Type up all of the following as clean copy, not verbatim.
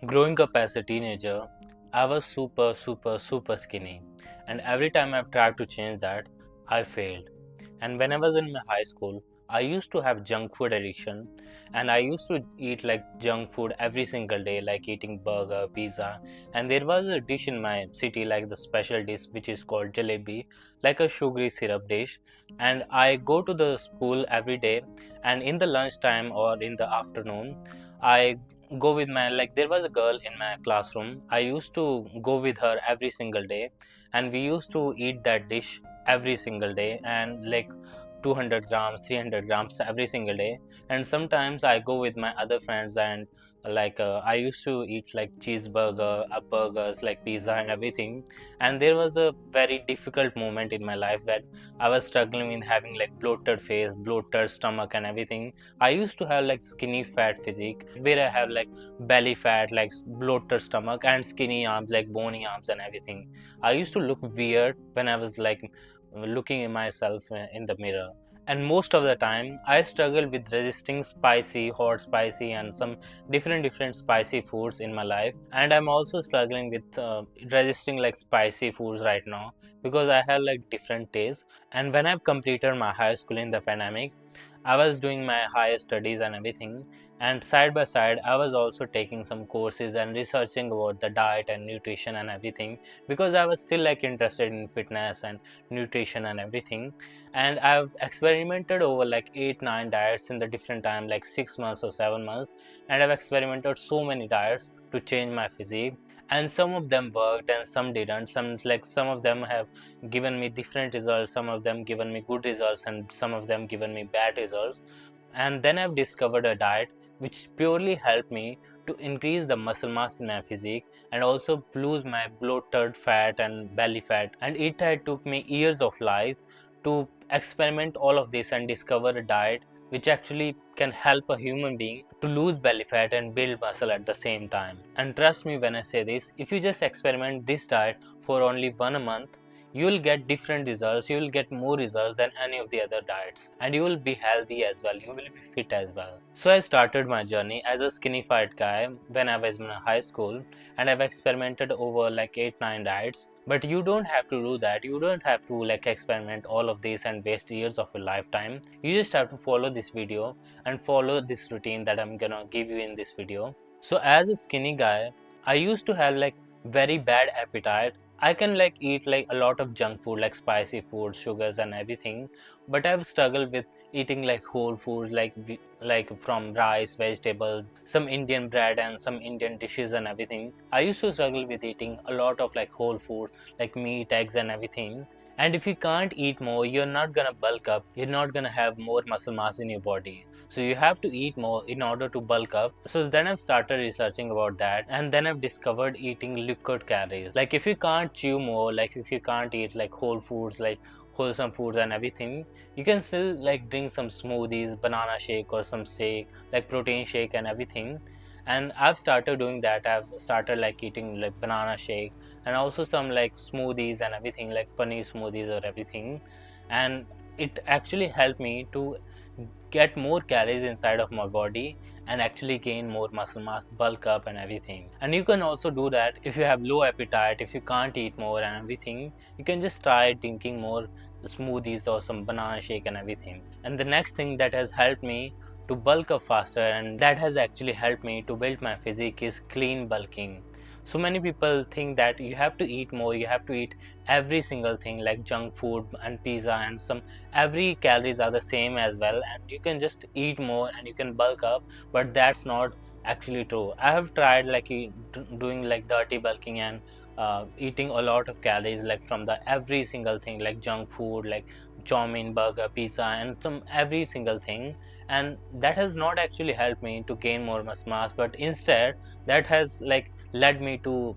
Growing up as a teenager, I was super skinny, and every time I've tried to change that, I failed. And when I was in my high school, I used to have junk food addiction, and I used to eat like junk food every single day, like eating burger, pizza. And there was a dish in my city, like the special dish, which is called jalebi, like a sugary syrup dish. And I go to the school every day, and in the lunchtime or in the afternoon, I go with my like there was a girl in my classroom. I used to go with her every single day, and we used to eat that dish every single day, and like 200 grams 300 grams every single day. And sometimes I go with my other friends, and I used to eat like cheeseburger burgers, like pizza and everything. And there was a very difficult moment in my life that I was struggling with having like bloated face, bloated stomach and everything. I used to have like skinny fat physique where I have like belly fat, like bloated stomach and skinny arms, like bony arms and everything. I used to look weird when I was like looking at myself in the mirror. And most of the time I struggle with resisting spicy, hot, spicy and some different spicy foods in my life. And I'm also struggling with resisting like spicy foods right now, because I have like different tastes. And when I've completed my high school in the pandemic, I was doing my higher studies and everything, and side by side I was also taking some courses and researching about the diet and nutrition and everything, because I was still like interested in fitness and nutrition and everything. And I've experimented over like 8 9 diets in the different time, like 6 months or 7 months. And I've experimented so many diets to change my physique, and some of them worked and some didn't. Some of them have given me different results, some of them given me good results, and some of them given me bad results. And then I've discovered a diet which purely helped me to increase the muscle mass in my physique, and also lose my bloated fat and belly fat. And it had took me years of life to experiment all of this and discover a diet which actually can help a human being to lose belly fat and build muscle at the same time. And trust me when I say this, if you just experiment this diet for only 1 month, you will get different results. You will get more results than any of the other diets, and you will be healthy as well, you will be fit as well. So I started my journey as a skinny fat guy when I was in high school, and I've experimented over like 8 9 diets. But you don't have to do that. You don't have to like experiment all of this and waste years of your lifetime. You just have to follow this video and follow this routine that I'm gonna give you in this video. So as a skinny guy, I used to have like very bad appetite. I can like eat like a lot of junk food, like spicy food, sugars and everything. But I've struggled with eating like whole foods, like from rice, vegetables, some Indian bread and some Indian dishes and everything. I used to struggle with eating a lot of like whole foods, like meat, eggs and everything. And if you can't eat more, you're not gonna bulk up. You're not gonna have more muscle mass in your body. So you have to eat more in order to bulk up. So then I've started researching about that, and then I've discovered eating liquid calories. Like if you can't chew more, like if you can't eat like whole foods, like wholesome foods and everything, you can still like drink some smoothies, banana shake or some shake, like protein shake and everything. And I've started doing that. I've started like eating like banana shake, and also some like smoothies and everything, like paneer smoothies or everything. And it actually helped me to get more calories inside of my body and actually gain more muscle mass, bulk up and everything. And you can also do that if you have low appetite, if you can't eat more and everything. You can just try drinking more smoothies or some banana shake and everything. And the next thing that has helped me to bulk up faster, and that has actually helped me to build my physique, is clean bulking. So many people think that you have to eat more, you have to eat every single thing like junk food and pizza and some, every calories are the same as well, and you can just eat more and you can bulk up. But that's not actually true. I have tried like doing like dirty bulking and eating a lot of calories like from the every single thing, like junk food, like chow mein, burger, pizza and some every single thing. And that has not actually helped me to gain more muscle mass, but instead that has like led me to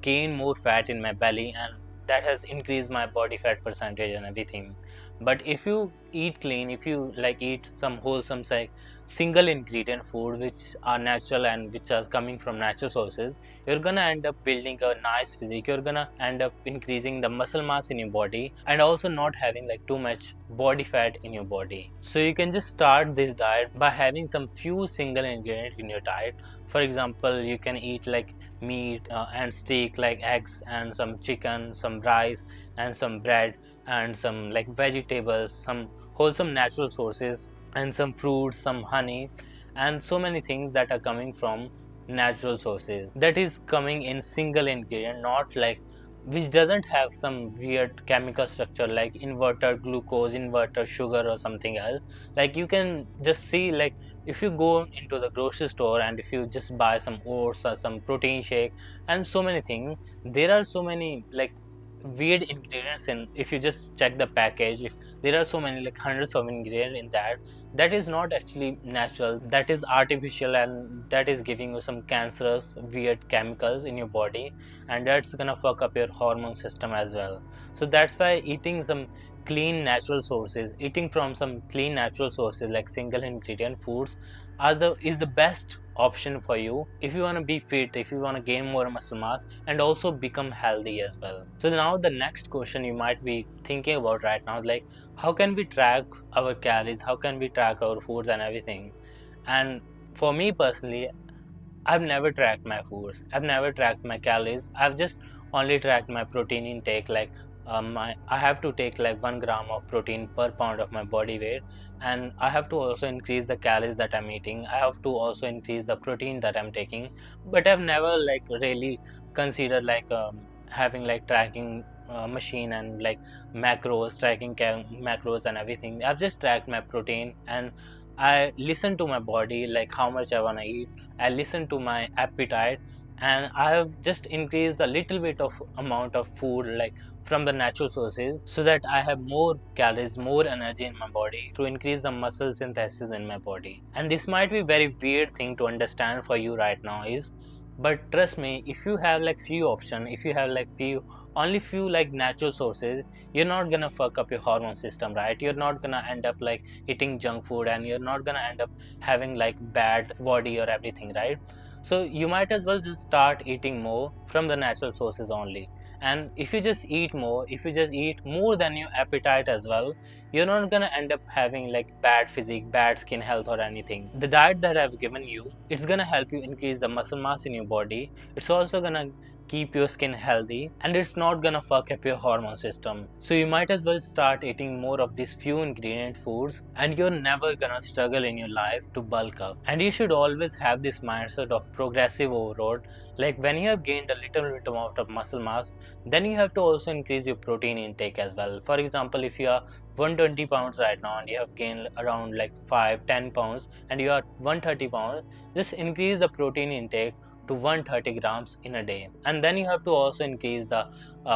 gain more fat in my belly, and that has increased my body fat percentage and everything. But if you eat clean, if you like eat some wholesome like single ingredient food which are natural and which are coming from natural sources, you're gonna end up building a nice physique. You're gonna end up increasing the muscle mass in your body and also not having like too much body fat in your body. So you can just start this diet by having some few single ingredient in your diet. For example, you can eat like meat and steak like eggs and some chicken, some rice and some bread and some like vegetables, some wholesome natural sources and some fruits, some honey, and so many things that are coming from natural sources, that is coming in single ingredient, not like which doesn't have some weird chemical structure like inverted glucose, inverted sugar or something else. Like you can just see, like if you go into the grocery store and if you just buy some oats or some protein shake and so many things, there are so many like weird ingredients in. If you just check the package, if there are so many like hundreds of ingredients in that, that is not actually natural, that is artificial, and that is giving you some cancerous weird chemicals in your body, and that's gonna fuck up your hormone system as well. So that's why eating some clean natural sources, eating from some clean natural sources like single ingredient foods is the best option for you if you want to be fit, if you want to gain more muscle mass and also become healthy as well. So now the next question you might be thinking about right now, like how can we track our calories, how can we track our foods and everything? And for me personally, I've never tracked my foods. I've never tracked my calories. I've just only tracked my protein intake. Like I have to take like 1 gram of protein per pound of my body weight, and I have to also increase the calories that I'm eating. I have to also increase the protein that I'm taking. But I've never like really considered like having like tracking machine and like macros, tracking macros and everything. I've just tracked my protein and I listen to my body, like how much I wanna eat. I listen to my appetite, and I have just increased a little bit of amount of food like from the natural sources so that I have more calories, more energy in my body to increase the muscle synthesis in my body. And this might be very weird thing to understand for you right now is, but trust me, if you have like few option, if you have like few, only few like natural sources, you're not gonna fuck up your hormone system, right? You're not gonna end up like eating junk food, and you're not gonna end up having like bad body or everything, right? So you might as well just start eating more from the natural sources only. And if you just eat more, if you just eat more than your appetite as well, you're not gonna end up having like bad physique, bad skin health or anything. The diet that I've given you, it's gonna help you increase the muscle mass in your body. It's also gonna keep your skin healthy, and it's not gonna fuck up your hormone system. So you might as well start eating more of these few ingredient foods, and you're never gonna struggle in your life to bulk up. And you should always have this mindset of progressive overload. Like when you have gained a little bit amount of muscle mass, then you have to also increase your protein intake as well. For example, if you are 120 pounds right now and you have gained around like 5-10 pounds and you are 130 pounds, just increase the protein intake to 130 grams in a day. And then you have to also increase the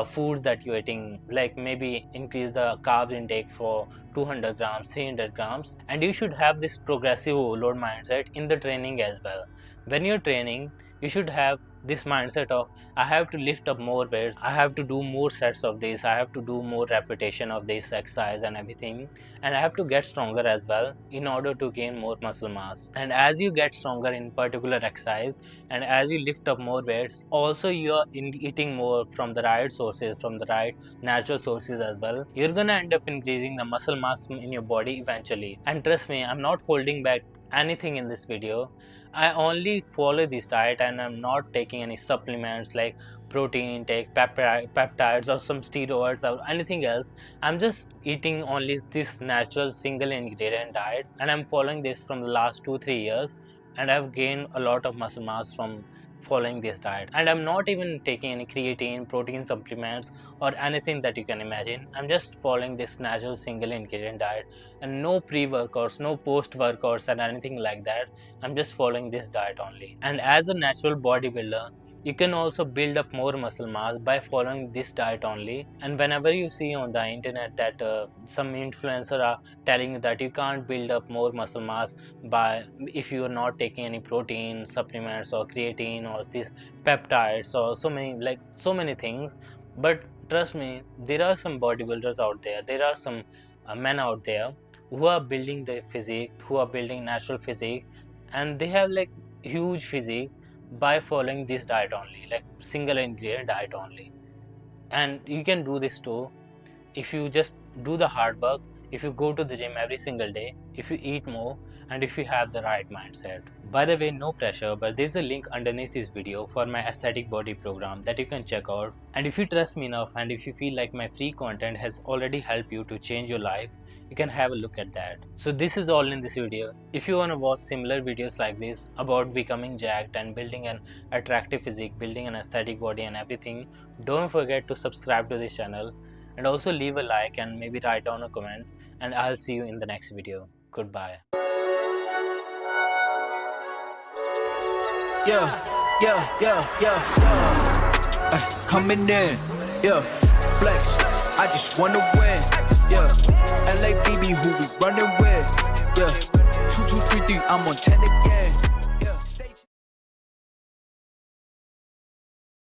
foods that you're eating, like maybe increase the carb intake for 200 grams, 300 grams. And you should have this progressive overload mindset in the training as well. When you're training, you should have this mindset of I have to lift up more weights, I have to do more sets of this, I have to do more repetition of this exercise and everything, and I have to get stronger as well in order to gain more muscle mass. And as you get stronger in particular exercise, and as you lift up more weights, also you are eating more from the right sources, from the right natural sources as well, you're gonna end up increasing the muscle mass in your body eventually. And trust me, I'm not holding back anything in this video. I only follow this diet and I'm not taking any supplements like protein intake, peptides or some steroids or anything else. I'm just eating only this natural single ingredient diet, and I'm following this from the last 2-3 years, and I've gained a lot of muscle mass from following this diet. And I'm not even taking any creatine, protein supplements or anything that you can imagine. I'm just following this natural single ingredient diet, and no pre-workouts, no post-workouts and anything like that. I'm just following this diet only. And as a natural bodybuilder, you can also build up more muscle mass by following this diet only. And whenever you see on the internet that some influencer are telling you that you can't build up more muscle mass by if you are not taking any protein supplements or creatine or these peptides or so many things, but trust me, there are some bodybuilders out there, there are some men out there who are building their physique, who are building natural physique, and they have like huge physique by following this diet only, like single ingredient diet only. And you can do this too if you just do the hard work, if you go to the gym every single day, if you eat more, and if you have the right mindset. By the way, no pressure, but there's a link underneath this video for my aesthetic body program that you can check out. And if you trust me enough, and if you feel like my free content has already helped you to change your life, you can have a look at that. So this is all in this video. If you want to watch similar videos like this about becoming jacked and building an attractive physique, building an aesthetic body and everything, don't forget to subscribe to this channel, and also leave a like and maybe write down a comment, and I'll see you in the next video. Goodbye. Coming in, flex. I just wanna win, LA BB, who we running with, 2 2 3 3, I'm on 10 again.